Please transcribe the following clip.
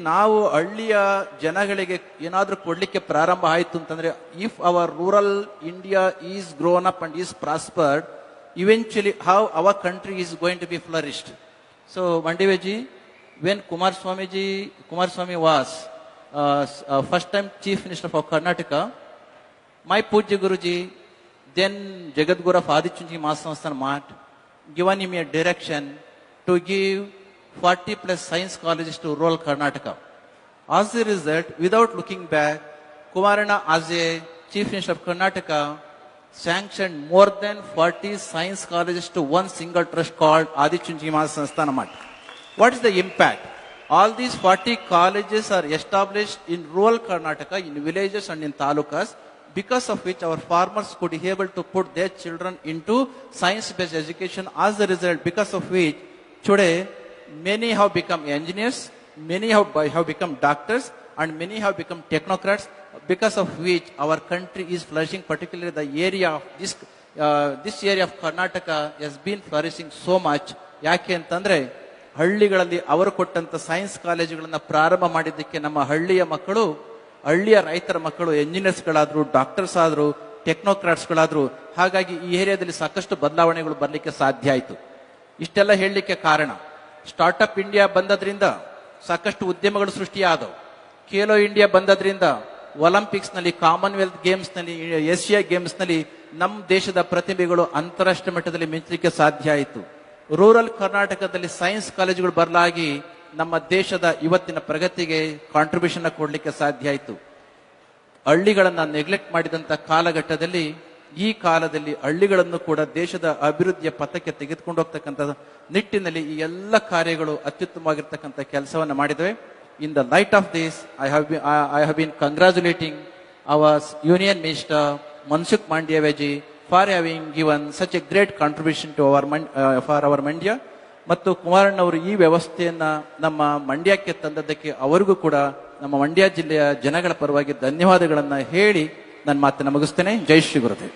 ನಾವು ಹಳ್ಳಿಯ ಜನಗಳಿಗೆ ಏನಾದರೂ ಕೊಡ್ಲಿಕ್ಕೆ ಪ್ರಾರಂಭ ಆಯಿತು ಅಂತಂದ್ರೆ, if our rural India is grown up and is prospered, eventually how our country is going to be flourished. So Mandiveji, when Kumaraswamy was first time Chief Minister of Karnataka, my Pujya Guruji, then Jagadguru of Adichunji Mahasansthan Mat, given him a direction to give 40 plus science colleges to rural Karnataka. As a result, without looking back, Kumarana as a Chief Minister of Karnataka sanctioned more than 40 science colleges to one single trust called Adichunji Mahasansthan Mat. What is the impact? All these 40 colleges are established in rural Karnataka, in villages and in talukas, because of which our farmers could be able to put their children into science-based education. As a result, because of which today many have become engineers, many have become doctors, and many have become technocrats, because of which our country is flourishing. Particularly the area of this area of Karnataka has been flourishing so much. ಯಾಕೆ ಅಂತಂದ್ರೆ ಹಳ್ಳಿಗಳಲ್ಲಿ ಅವರು ಕೊಟ್ಟಂತ science ಕಾಲೇಜುಗಳನ್ನ ಪ್ರಾರಂಭ ಮಾಡಿದ್ದಕ್ಕೆ ನಮ್ಮ ಹಳ್ಳಿಯ ಮಕ್ಕಳು, ಹಳ್ಳಿಯ ರೈತರ ಮಕ್ಕಳು ಎಂಜಿನಿಯರ್ಸ್ಗಳಾದ್ರು, ಡಾಕ್ಟರ್ಸ್ ಆದ್ರು, ಟೆಕ್ನೋಕ್ರಾಟ್ಸ್ಗಳಾದ್ರು. ಹಾಗಾಗಿ ಈ ಏರಿಯಾದಲ್ಲಿ ಸಾಕಷ್ಟು ಬದಲಾವಣೆಗಳು ಬರಲಿಕ್ಕೆ ಸಾಧ್ಯ ಆಯಿತು. ಇಷ್ಟೆಲ್ಲ ಹೇಳಲಿಕ್ಕೆ ಕಾರಣ, ಸ್ಟಾರ್ಟ್ಅಪ್ ಇಂಡಿಯಾ ಬಂದದ್ರಿಂದ ಸಾಕಷ್ಟು ಉದ್ಯಮಗಳು ಸೃಷ್ಟಿಯಾದವು. ಖೇಲೋ ಇಂಡಿಯಾ ಬಂದದ್ರಿಂದ ಒಲಿಂಪಿಕ್ಸ್ ನಲ್ಲಿ, ಕಾಮನ್ವೆಲ್ತ್ ಗೇಮ್ಸ್ ನಲ್ಲಿ, ಏಷ್ಯಾ ಗೇಮ್ಸ್ ನಲ್ಲಿ ನಮ್ಮ ದೇಶದ ಪ್ರತಿಭೆಗಳು ಅಂತಾರಾಷ್ಟ್ರೀಯ ಮಟ್ಟದಲ್ಲಿ ಮಿಂಚಲಿಕ್ಕೆ ಸಾಧ್ಯ ಆಯಿತು. ರೂರಲ್ ಕರ್ನಾಟಕದಲ್ಲಿ ಸೈನ್ಸ್ ಕಾಲೇಜುಗಳು ಬರಲಾಗಿ ನಮ್ಮ ದೇಶದ ಇವತ್ತಿನ ಪ್ರಗತಿಗೆ ಕಾಂಟ್ರಿಬ್ಯೂಷನ್ ಕೊಡ್ಲಿಕ್ಕೆ ಸಾಧ್ಯ ಆಯಿತು. ಹಳ್ಳಿಗಳನ್ನ ನೆಗ್ಲೆಕ್ಟ್ ಮಾಡಿದಂತ ಕಾಲಘಟ್ಟದಲ್ಲಿ, ಈ ಕಾಲದಲ್ಲಿ ಹಳ್ಳಿಗಳನ್ನು ಕೂಡ ದೇಶದ ಅಭಿವೃದ್ಧಿಯ ಪಥಕ್ಕೆ ತೆಗೆದುಕೊಂಡು ಹೋಗ್ತಕ್ಕಂಥ ನಿಟ್ಟಿನಲ್ಲಿ ಈ ಎಲ್ಲ ಕಾರ್ಯಗಳು ಅತ್ಯುತ್ತಮವಾಗಿರ್ತಕ್ಕಂಥ ಕೆಲಸವನ್ನು ಮಾಡಿದವೆ. In the light of this, I have been congratulating our Union Minister Mansukh Mandaviya for having given such a great contribution to for our Mandya. ಮತ್ತು ಕುಮಾರಣ್ಣ ಅವರು ಈ ವ್ಯವಸ್ಥೆಯನ್ನ ನಮ್ಮ ಮಂಡ್ಯಕ್ಕೆ ತಂದದ್ದಕ್ಕೆ ಅವರಿಗೂ ಕೂಡ ನಮ್ಮ ಮಂಡ್ಯ ಜಿಲ್ಲೆಯ ಜನಗಳ ಪರವಾಗಿ ಧನ್ಯವಾದಗಳನ್ನ ಹೇಳಿ ನನ್ನ ಮಾತನ್ನ ಮುಗಿಸ್ತೇನೆ. ಜೈ ಶ್ರೀ ಗುರುದೇವ್.